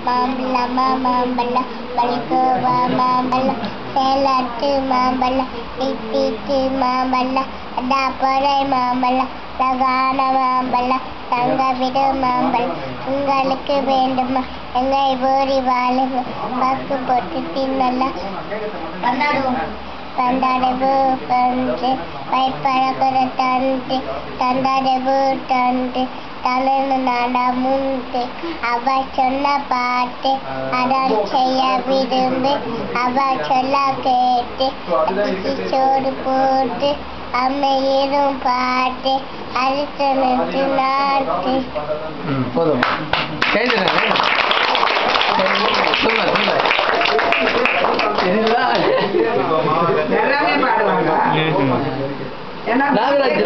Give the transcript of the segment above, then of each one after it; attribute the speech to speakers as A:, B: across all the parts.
A: மாம்பழ மாம்பழ பல்கோவா மாம்பழ சேலட்டு மாம்பழ திட்டு மாம்பழ அடாப்பறை மாம்பழ சகான மாம்பழ தங்கவிடு மாம்பழ உங்களுக்கு வேண்டுமா எங்களை ஊறி வாழுங்க பக்கு போட்டு தின்னலாம் தண்டாடவு தண்டு வைப்பழகுற தண்டு தண்டாடவு தண்டு தமிழ் நாடா முண்டு அவ சொன்ன பாட்டு அதான் செய்ய விரும்பு அவ சொல்ல கேட்டு அடிச்சு சோறு போட்டு அம்மையிலும் பாட்டு அடுத்து நின்று நாட்டு
B: போதும்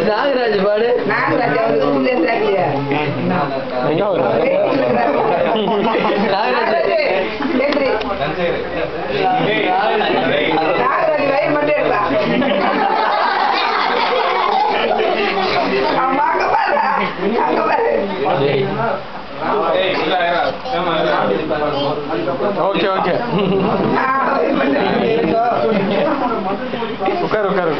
B: நாகராஜ் பாடு ओके ओके रुका